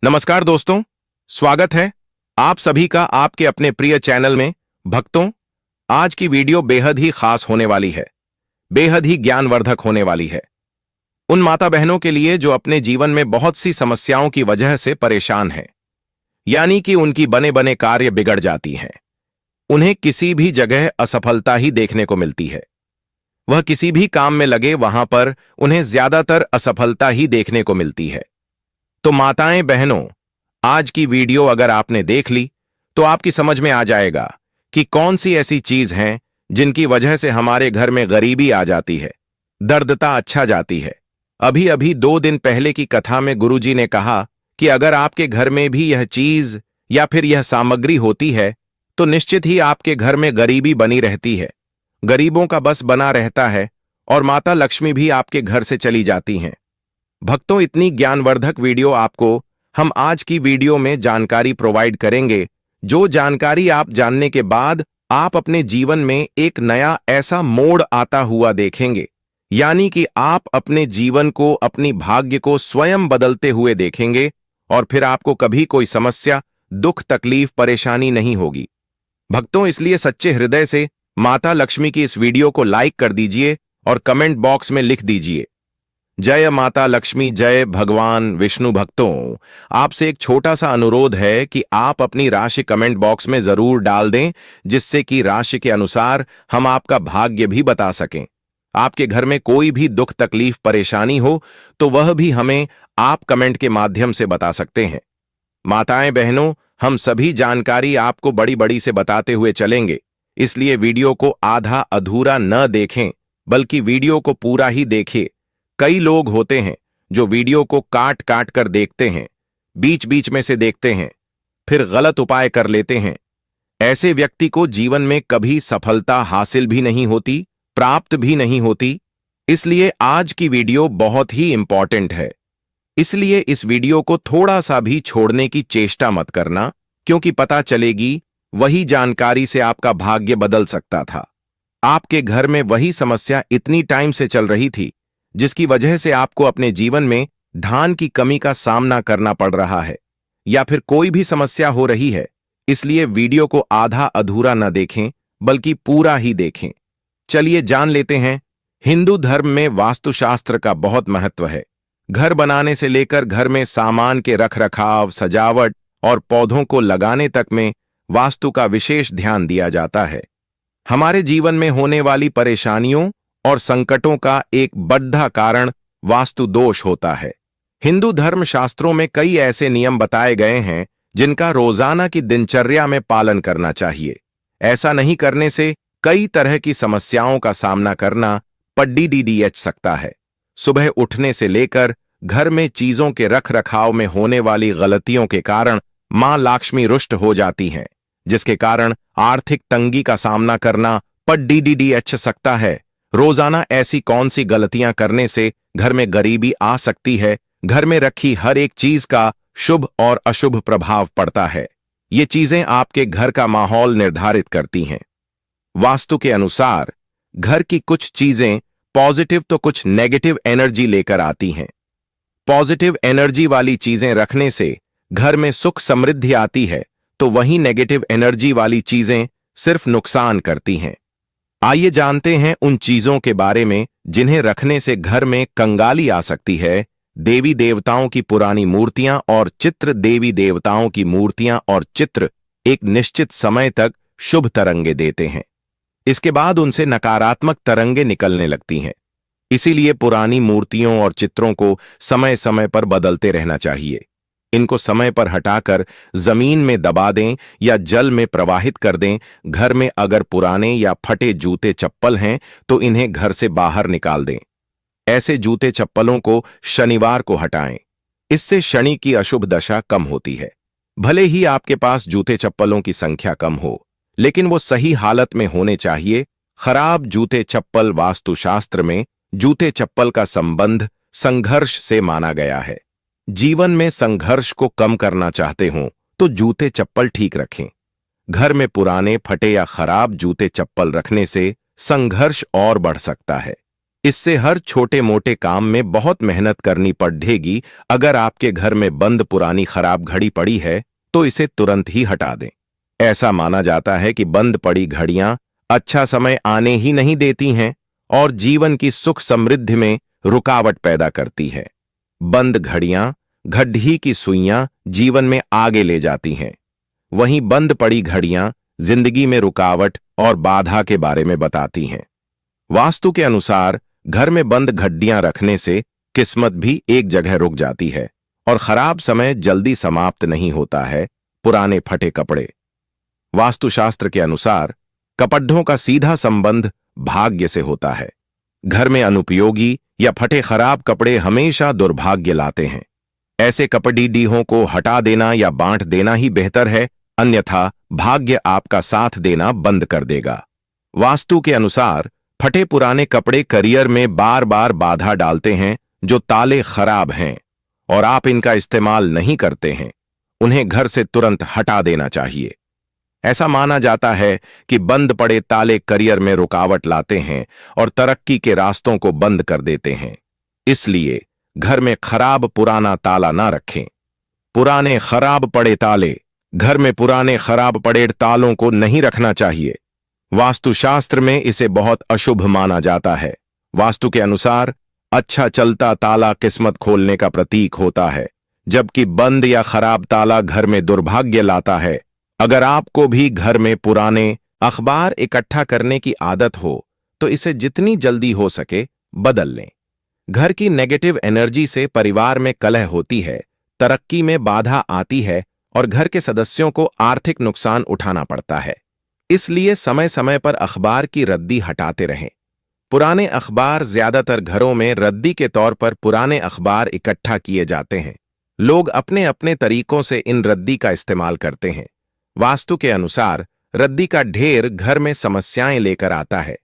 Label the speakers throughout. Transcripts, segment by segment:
Speaker 1: नमस्कार दोस्तों, स्वागत है आप सभी का आपके अपने प्रिय चैनल में। भक्तों, आज की वीडियो बेहद ही खास होने वाली है, बेहद ही ज्ञानवर्धक होने वाली है उन माता बहनों के लिए जो अपने जीवन में बहुत सी समस्याओं की वजह से परेशान हैं, यानी कि उनकी बने बने कार्य बिगड़ जाती हैं। उन्हें किसी भी जगह असफलता ही देखने को मिलती है। वह किसी भी काम में लगे वहां पर उन्हें ज्यादातर असफलता ही देखने को मिलती है। तो माताएं बहनों, आज की वीडियो अगर आपने देख ली तो आपकी समझ में आ जाएगा कि कौन सी ऐसी चीज हैं जिनकी वजह से हमारे घर में गरीबी आ जाती है, दर्दता अच्छा जाती है। अभी अभी 2 दिन पहले की कथा में गुरुजी ने कहा कि अगर आपके घर में भी यह चीज या फिर यह सामग्री होती है तो निश्चित ही आपके घर में गरीबी बनी रहती है, गरीबों का बस बना रहता है और माता लक्ष्मी भी आपके घर से चली जाती हैं। भक्तों, इतनी ज्ञानवर्धक वीडियो आपको हम आज की वीडियो में जानकारी प्रोवाइड करेंगे, जो जानकारी आप जानने के बाद आप अपने जीवन में एक नया ऐसा मोड़ आता हुआ देखेंगे, यानी कि आप अपने जीवन को, अपनी भाग्य को स्वयं बदलते हुए देखेंगे और फिर आपको कभी कोई समस्या, दुख, तकलीफ, परेशानी नहीं होगी। भक्तों, इसलिए सच्चे हृदय से माता लक्ष्मी की इस वीडियो को लाइक कर दीजिए और कमेंट बॉक्स में लिख दीजिए, जय माता लक्ष्मी, जय भगवान विष्णु। भक्तों, आपसे एक छोटा सा अनुरोध है कि आप अपनी राशि कमेंट बॉक्स में जरूर डाल दें, जिससे कि राशि के अनुसार हम आपका भाग्य भी बता सकें। आपके घर में कोई भी दुख, तकलीफ, परेशानी हो तो वह भी हमें आप कमेंट के माध्यम से बता सकते हैं। माताएं बहनों, हम सभी जानकारी आपको बड़ी बड़ी से बताते हुए चलेंगे, इसलिए वीडियो को आधा अधूरा न देखें, बल्कि वीडियो को पूरा ही देखें। कई लोग होते हैं जो वीडियो को काट काट कर देखते हैं, बीच बीच में से देखते हैं, फिर गलत उपाय कर लेते हैं। ऐसे व्यक्ति को जीवन में कभी सफलता हासिल भी नहीं होती, प्राप्त भी नहीं होती। इसलिए आज की वीडियो बहुत ही इंपॉर्टेंट है। इसलिए इस वीडियो को थोड़ा सा भी छोड़ने की चेष्टा मत करना, क्योंकि पता चलेगी वही जानकारी से आपका भाग्य बदल सकता था। आपके घर में वही समस्या इतनी टाइम से चल रही थी जिसकी वजह से आपको अपने जीवन में धन की कमी का सामना करना पड़ रहा है, या फिर कोई भी समस्या हो रही है। इसलिए वीडियो को आधा अधूरा न देखें, बल्कि पूरा ही देखें। चलिए जान लेते हैं। हिंदू धर्म में वास्तुशास्त्र का बहुत महत्व है। घर बनाने से लेकर घर में सामान के रखरखाव, सजावट और पौधों को लगाने तक में वास्तु का विशेष ध्यान दिया जाता है। हमारे जीवन में होने वाली परेशानियों और संकटों का एक बड़ा कारण वास्तु दोष होता है। हिंदू धर्म शास्त्रों में कई ऐसे नियम बताए गए हैं जिनका रोजाना की दिनचर्या में पालन करना चाहिए। ऐसा नहीं करने से कई तरह की समस्याओं का सामना करना पड़ सकता है। सुबह उठने से लेकर घर में चीजों के रख रखाव में होने वाली गलतियों के कारण मां लक्ष्मी रुष्ट हो जाती हैं, जिसके कारण आर्थिक तंगी का सामना करना पड़ सकता है। रोजाना ऐसी कौन सी गलतियां करने से घर में गरीबी आ सकती है? घर में रखी हर एक चीज का शुभ और अशुभ प्रभाव पड़ता है। ये चीजें आपके घर का माहौल निर्धारित करती हैं। वास्तु के अनुसार घर की कुछ चीजें पॉजिटिव तो कुछ नेगेटिव एनर्जी लेकर आती हैं। पॉजिटिव एनर्जी वाली चीजें रखने से घर में सुख समृद्धि आती है, तो वहीं नेगेटिव एनर्जी वाली चीजें सिर्फ नुकसान करती हैं। आइए जानते हैं उन चीजों के बारे में जिन्हें रखने से घर में कंगाली आ सकती है। देवी देवताओं की पुरानी मूर्तियां और चित्र। देवी देवताओं की मूर्तियां और चित्र एक निश्चित समय तक शुभ तरंगे देते हैं, इसके बाद उनसे नकारात्मक तरंगे निकलने लगती हैं। इसीलिए पुरानी मूर्तियों और चित्रों को समय समय पर बदलते रहना चाहिए। इनको समय पर हटाकर जमीन में दबा दें या जल में प्रवाहित कर दें। घर में अगर पुराने या फटे जूते चप्पल हैं तो इन्हें घर से बाहर निकाल दें। ऐसे जूते चप्पलों को शनिवार को हटाएं। इससे शनि की अशुभ दशा कम होती है। भले ही आपके पास जूते चप्पलों की संख्या कम हो, लेकिन वो सही हालत में होने चाहिए। खराब जूते चप्पल वास्तुशास्त्र में जूते चप्पल का संबंध संघर्ष से माना गया है। जीवन में संघर्ष को कम करना चाहते हो तो जूते चप्पल ठीक रखें। घर में पुराने, फटे या खराब जूते चप्पल रखने से संघर्ष और बढ़ सकता है। इससे हर छोटे मोटे काम में बहुत मेहनत करनी पड़ेगी। अगर आपके घर में बंद पुरानी खराब घड़ी पड़ी है तो इसे तुरंत ही हटा दें। ऐसा माना जाता है कि बंद पड़ी घड़ियां अच्छा समय आने ही नहीं देती हैं और जीवन की सुख समृद्धि में रुकावट पैदा करती है। बंद घड़ियां घड्डी की सुइयां जीवन में आगे ले जाती हैं, वहीं बंद पड़ी घड़ियां जिंदगी में रुकावट और बाधा के बारे में बताती हैं। वास्तु के अनुसार घर में बंद घड्डियां रखने से किस्मत भी एक जगह रुक जाती है और खराब समय जल्दी समाप्त नहीं होता है। पुराने फटे कपड़े। वास्तुशास्त्र के अनुसार कपड़ों का सीधा संबंध भाग्य से होता है। घर में अनुपयोगी या फटे खराब कपड़े हमेशा दुर्भाग्य लाते हैं। ऐसे कपड़ीडीहों को हटा देना या बांट देना ही बेहतर है, अन्यथा भाग्य आपका साथ देना बंद कर देगा। वास्तु के अनुसार फटे पुराने कपड़े करियर में बार बार बाधा डालते हैं। जो ताले खराब हैं और आप इनका इस्तेमाल नहीं करते हैं, उन्हें घर से तुरंत हटा देना चाहिए। ऐसा माना जाता है कि बंद पड़े ताले करियर में रुकावट लाते हैं और तरक्की के रास्तों को बंद कर देते हैं। इसलिए घर में खराब पुराना ताला ना रखें। पुराने खराब पड़े ताले। घर में पुराने खराब पड़े तालों को नहीं रखना चाहिए। वास्तुशास्त्र में इसे बहुत अशुभ माना जाता है। वास्तु के अनुसार अच्छा चलता ताला किस्मत खोलने का प्रतीक होता है, जबकि बंद या खराब ताला घर में दुर्भाग्य लाता है। अगर आपको भी घर में पुराने अखबार इकट्ठा करने की आदत हो तो इसे जितनी जल्दी हो सके बदल लें। घर की नेगेटिव एनर्जी से परिवार में कलह होती है, तरक्की में बाधा आती है और घर के सदस्यों को आर्थिक नुकसान उठाना पड़ता है। इसलिए समय समय पर अखबार की रद्दी हटाते रहें। पुराने अखबार ज्यादातर घरों में रद्दी के तौर पर पुराने अखबार इकट्ठा किए जाते हैं। लोग अपने अपने तरीकों से इन रद्दी का इस्तेमाल करते हैं। वास्तु के अनुसार रद्दी का ढेर घर में समस्याएं लेकर आता है।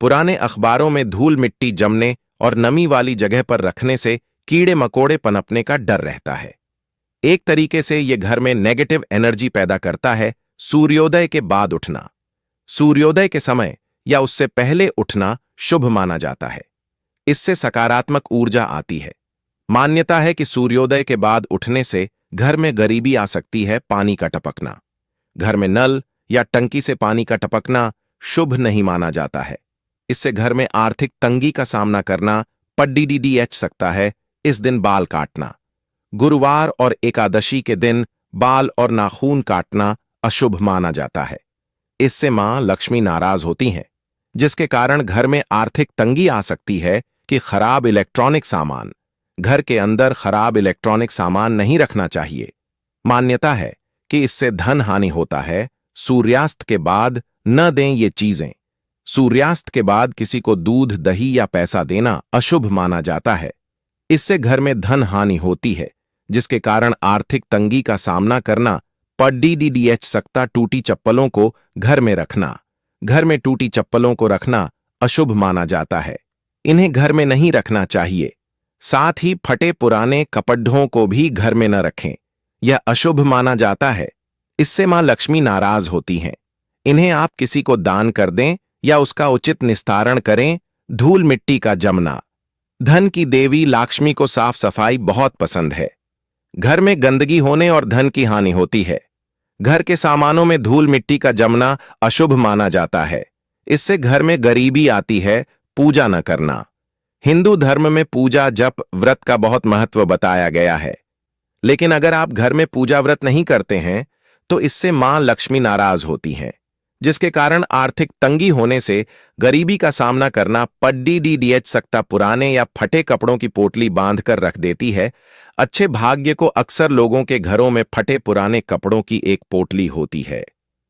Speaker 1: पुराने अखबारों में धूल मिट्टी जमने और नमी वाली जगह पर रखने से कीड़े मकोड़े पनपने का डर रहता है। एक तरीके से यह घर में नेगेटिव एनर्जी पैदा करता है। सूर्योदय के बाद उठना। सूर्योदय के समय या उससे पहले उठना शुभ माना जाता है। इससे सकारात्मक ऊर्जा आती है। मान्यता है कि सूर्योदय के बाद उठने से घर में गरीबी आ सकती है। पानी का टपकना। घर में नल या टंकी से पानी का टपकना शुभ नहीं माना जाता है। इससे घर में आर्थिक तंगी का सामना करना पड़ीडीएच सकता है। इस दिन बाल काटना। गुरुवार और एकादशी के दिन बाल और नाखून काटना अशुभ माना जाता है। इससे मां लक्ष्मी नाराज होती हैं, जिसके कारण घर में आर्थिक तंगी आ सकती है। कि खराब इलेक्ट्रॉनिक सामान। घर के अंदर खराब इलेक्ट्रॉनिक सामान नहीं रखना चाहिए। मान्यता है कि इससे धन हानि होता है। सूर्यास्त के बाद न दें ये चीजें। सूर्यास्त के बाद किसी को दूध, दही या पैसा देना अशुभ माना जाता है। इससे घर में धन हानि होती है, जिसके कारण आर्थिक तंगी का सामना करना पड़ीडीएच सकता। टूटी चप्पलों को घर में रखना। घर में टूटी चप्पलों को रखना अशुभ माना जाता है। इन्हें घर में नहीं रखना चाहिए। साथ ही फटे पुराने कपड़ों को भी घर में न रखें। यह अशुभ माना जाता है। इससे मां लक्ष्मी नाराज होती हैं। इन्हें आप किसी को दान कर दें या उसका उचित निस्तारण करें। धूल मिट्टी का जमना। धन की देवी लक्ष्मी को साफ सफाई बहुत पसंद है। घर में गंदगी होने और धन की हानि होती है। घर के सामानों में धूल मिट्टी का जमना अशुभ माना जाता है। इससे घर में गरीबी आती है। पूजा न करना। हिंदू धर्म में पूजा जप व्रत का बहुत महत्व बताया गया है, लेकिन अगर आप घर में पूजा व्रत नहीं करते हैं तो इससे मां लक्ष्मी नाराज होती हैं, जिसके कारण आर्थिक तंगी होने से गरीबी का सामना करना पड़ीडीएच सकता। पुराने या फटे कपड़ों की पोटली बांधकर रख देती है। अच्छे भाग्य को अक्सर लोगों के घरों में फटे पुराने कपड़ों की एक पोटली होती है।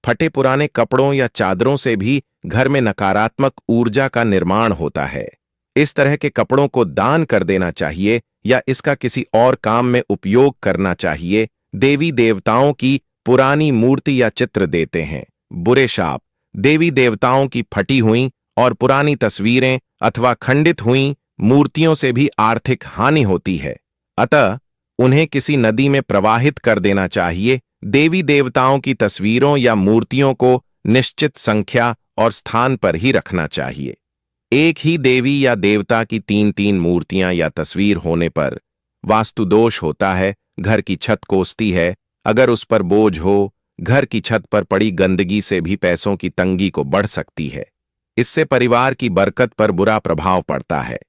Speaker 1: फटे पुराने कपड़ों या चादरों से भी घर में नकारात्मक ऊर्जा का निर्माण होता है। इस तरह के कपड़ों को दान कर देना चाहिए या इसका किसी और काम में उपयोग करना चाहिए। देवी देवताओं की पुरानी मूर्ति या चित्र देते हैं। बुरे शाप। देवी देवताओं की फटी हुई और पुरानी तस्वीरें अथवा खंडित हुई मूर्तियों से भी आर्थिक हानि होती है, अतः उन्हें किसी नदी में प्रवाहित कर देना चाहिए। देवी देवताओं की तस्वीरों या मूर्तियों को निश्चित संख्या और स्थान पर ही रखना चाहिए। एक ही देवी या देवता की तीन तीन मूर्तियां या तस्वीर होने पर वास्तु दोष होता है। घर की छत कोसती है। अगर उस पर बोझ हो, घर की छत पर पड़ी गंदगी से भी पैसों की तंगी को बढ़ सकती है। इससे परिवार की बरकत पर बुरा प्रभाव पड़ता है।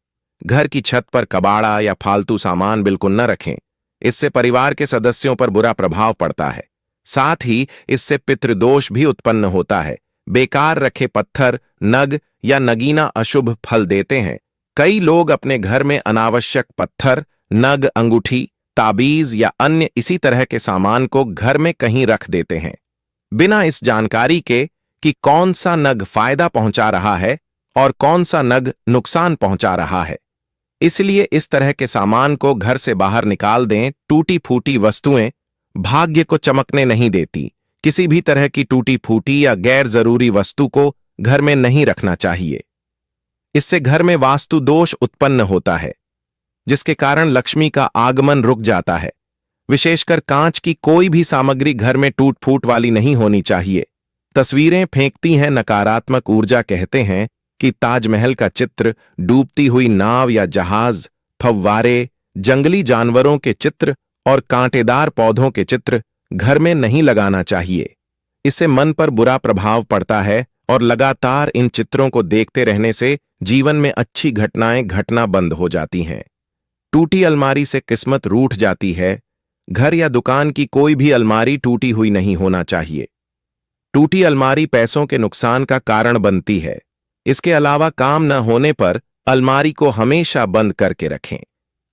Speaker 1: घर की छत पर कबाड़ा या फालतू सामान बिल्कुल न रखें। इससे परिवार के सदस्यों पर बुरा प्रभाव पड़ता है। साथ ही इससे पितृदोष भी उत्पन्न होता है। बेकार रखे पत्थर, नग या नगीना अशुभ फल देते हैं। कई लोग अपने घर में अनावश्यक पत्थर, नग, अंगूठी, ताबीज या अन्य इसी तरह के सामान को घर में कहीं रख देते हैं, बिना इस जानकारी के कि कौन सा नग फायदा पहुंचा रहा है और कौन सा नग नुकसान पहुंचा रहा है। इसलिए इस तरह के सामान को घर से बाहर निकाल दें। टूटी फूटी वस्तुएं भाग्य को चमकने नहीं देती। किसी भी तरह की टूटी फूटी या गैर जरूरी वस्तु को घर में नहीं रखना चाहिए। इससे घर में वास्तु दोष उत्पन्न होता है, जिसके कारण लक्ष्मी का आगमन रुक जाता है। विशेषकर कांच की कोई भी सामग्री घर में टूट फूट वाली नहीं होनी चाहिए। तस्वीरें फेंकती हैं नकारात्मक ऊर्जा। कहते हैं कि ताजमहल का चित्र, डूबती हुई नाव या जहाज, फव्वारे, जंगली जानवरों के चित्र और कांटेदार पौधों के चित्र घर में नहीं लगाना चाहिए। इससे मन पर बुरा प्रभाव पड़ता है और लगातार इन चित्रों को देखते रहने से जीवन में अच्छी घटनाएं घटना बंद हो जाती हैं। टूटी अलमारी से किस्मत रूठ जाती है। घर या दुकान की कोई भी अलमारी टूटी हुई नहीं होना चाहिए। टूटी अलमारी पैसों के नुकसान का कारण बनती है। इसके अलावा काम न होने पर अलमारी को हमेशा बंद करके रखें।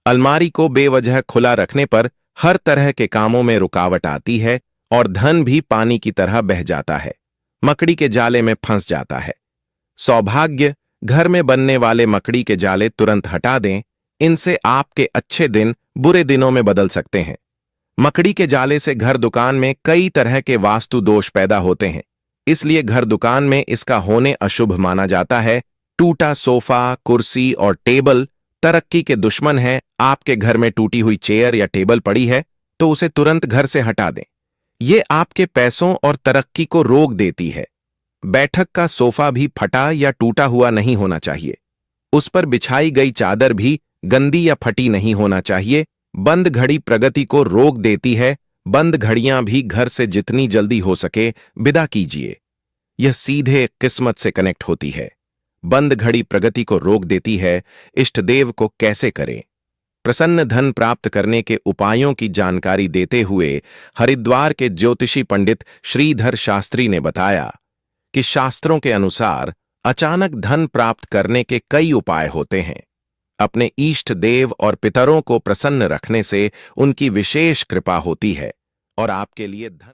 Speaker 1: अलमारी को बेवजह खुला रखने पर हर तरह के कामों में रुकावट आती है और धन भी पानी की तरह बह जाता है, मकड़ी के जाले में फंस जाता है। सौभाग्य, घर में बनने वाले मकड़ी के जाले तुरंत हटा दें। इनसे आपके अच्छे दिन बुरे दिनों में बदल सकते हैं। मकड़ी के जाले से घर दुकान में कई तरह के वास्तु दोष पैदा होते हैं, इसलिए घर दुकान में इसका होने अशुभ माना जाता है। टूटा सोफा, कुर्सी और टेबल तरक्की के दुश्मन है। आपके घर में टूटी हुई चेयर या टेबल पड़ी है तो उसे तुरंत घर से हटा दें। ये आपके पैसों और तरक्की को रोक देती है। बैठक का सोफा भी फटा या टूटा हुआ नहीं होना चाहिए। उस पर बिछाई गई चादर भी गंदी या फटी नहीं होना चाहिए। बंद घड़ी प्रगति को रोक देती है। बंद घड़ियां भी घर से जितनी जल्दी हो सके विदा कीजिए। यह सीधे किस्मत से कनेक्ट होती है। बंद घड़ी प्रगति को रोक देती है। इष्ट देव को कैसे करें? प्रसन्न धन प्राप्त करने के उपायों की जानकारी देते हुए हरिद्वार के ज्योतिषी पंडित श्रीधर शास्त्री ने बताया कि शास्त्रों के अनुसार अचानक धन प्राप्त करने के कई उपाय होते हैं। अपने इष्ट देव और पितरों को प्रसन्न रखने से उनकी विशेष कृपा होती है और आपके लिए धन